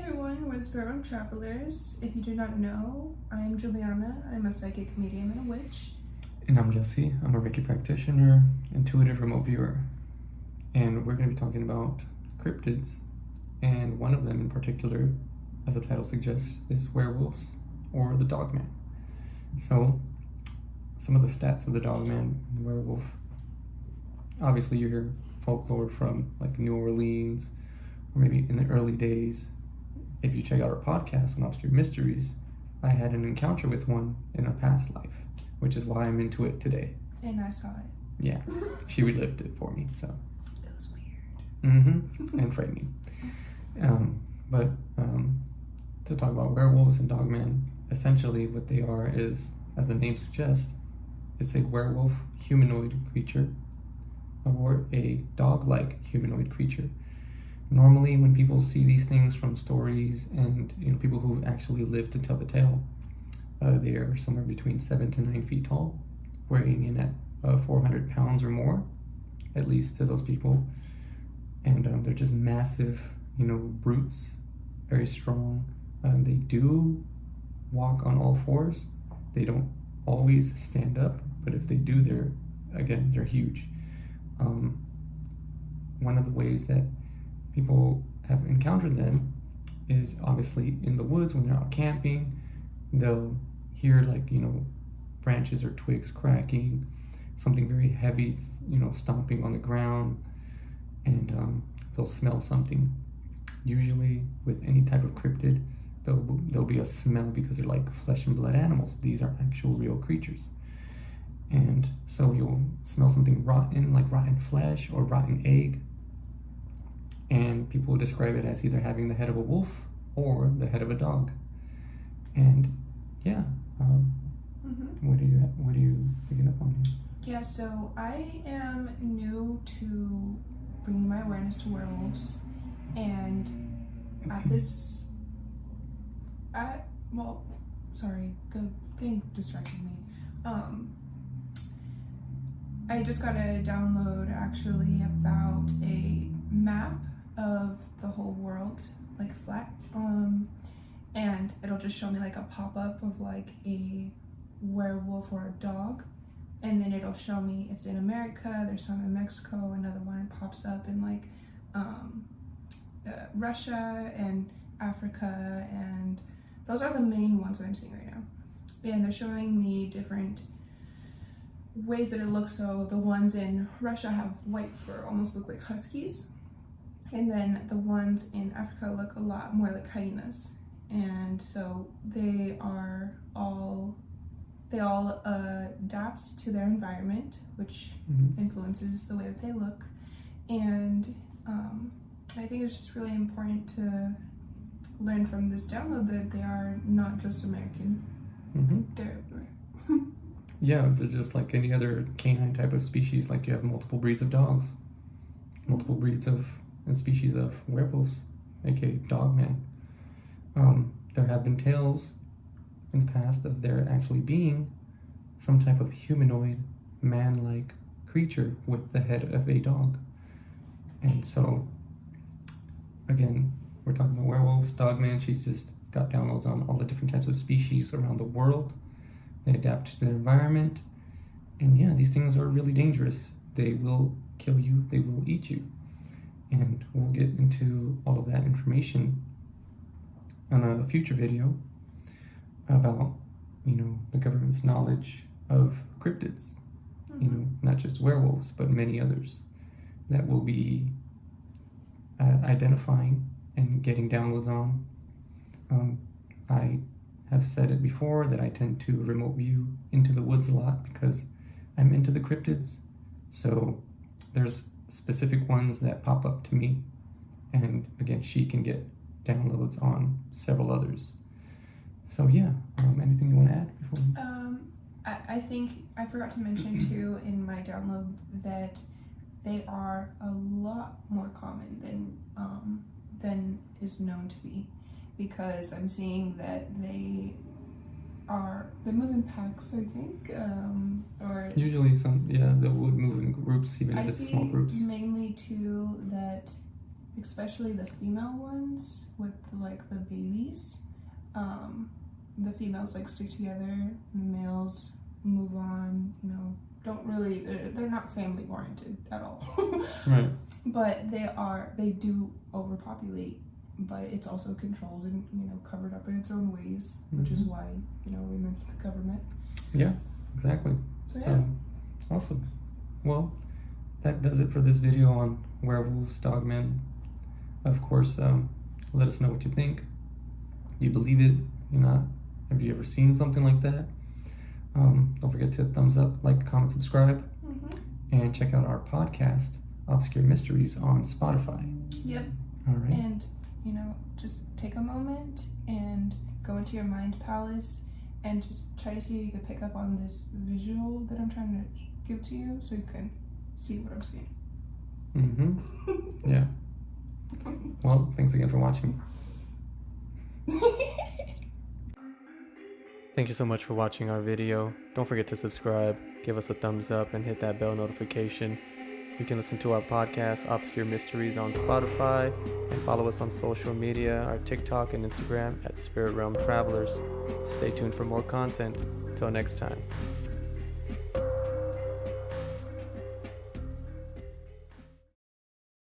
everyone, we're the Spirit Realm Travelers. If you do not know, I am Juliana. I'm a psychic medium and a witch. And I'm Jesse. I'm a Reiki practitioner, intuitive remote viewer. And we're going to be talking about cryptids. And one of them in particular, as the title suggests, is werewolves or the Dogman. So, some of the stats of the Dogman and werewolf. Obviously, you hear folklore from like New Orleans, or maybe in the early days. If you check out our podcast on Obscure Mysteries, I had an encounter with one in a past life, which is why I'm into it today. And I saw it. Yeah, she relived it for me, so. It was weird. And frightening. But to talk about werewolves and Dogman, essentially what they are is, as the name suggests, it's a werewolf humanoid creature or a dog-like humanoid creature. Normally, when people see these things from stories and people who've actually lived to tell the tale, they are somewhere between 7 to 9 feet tall, weighing in at 400 pounds or more, at least to those people. And they're just massive, brutes, very strong. They do walk on all fours. They don't always stand up, but if they do, they're huge. One of the ways that people have encountered them is obviously in the woods when they're out camping. They'll hear branches or twigs cracking, something very heavy, stomping on the ground, and they'll smell something. Usually with any type of cryptid, there'll be a smell because they're like flesh and blood animals. These are actual real creatures. And so you'll smell something rotten, like rotten flesh or rotten egg. And people describe it as either having the head of a wolf or the head of a dog. And yeah, what are you picking up on here? Yeah, so I am new to bringing my awareness to werewolves, and the thing distracted me. I just got a download actually about a map of the whole world, like flat, and it'll just show me like a pop-up of like a werewolf or a dog, and then it'll show me it's in America, there's some in Mexico, another one pops up in like Russia and Africa, and those are the main ones that I'm seeing right now. And they're showing me different ways that it looks. So the ones in Russia have white fur, almost look like huskies, and then the ones in Africa look a lot more like hyenas. And so they all adapt to their environment, which influences the way that they look. And I think it's just really important to learn from this download that they are not just American. They're everywhere. Yeah, they're just like any other canine type of species. Like you have multiple breeds of dogs, multiple breeds and species of werewolves, aka Dogman. There have been tales in the past of there actually being some type of humanoid, man-like creature with the head of a dog. And so, again, we're talking about werewolves, Dogman. She's just got downloads on all the different types of species around the world. They adapt to their environment. And yeah, these things are really dangerous. They will kill you, they will eat you. And we'll get into all of that information on a future video about, the government's knowledge of cryptids. Not just werewolves, but many others that we'll be identifying and getting downloads on. I have said it before that I tend to remote view into the woods a lot because I'm into the cryptids. So there's specific ones that pop up to me, and again, she can get downloads on several others. So yeah, anything you want to add before? I think I forgot to mention too in my download that they are a lot more common than is known to be, because I'm seeing that they move in packs, I think, or usually they would move in groups, even if it's small groups. Mainly too that especially the female ones with like the babies. The females like stick together, and the males move on. You know, don't really. They're not family oriented at all. Right. But they do overpopulate, but it's also controlled and, you know, covered up in its own ways, which is why, you know, we meant the government. Yeah, exactly. So awesome. Well, that does it for this video on werewolves, dogmen. Of course, let us know what you think. Do you believe it? You not? Have you ever seen something like that? Don't forget to thumbs up, like, comment, subscribe, and check out our podcast, Obscure Mysteries, on Spotify. Yep. All right. And, you know, just take a moment and go into your mind palace and just try to see if you can pick up on this visual that I'm trying to give to you so you can see what I'm seeing. Yeah. Well, thanks again for watching. Thank you so much for watching our video. Don't forget to subscribe, give us a thumbs up, and hit that bell notification. You can listen to our podcast, Obscure Mysteries, on Spotify, and follow us on social media, our TikTok and Instagram at Spirit Realm Travelers. Stay tuned for more content. Till next time.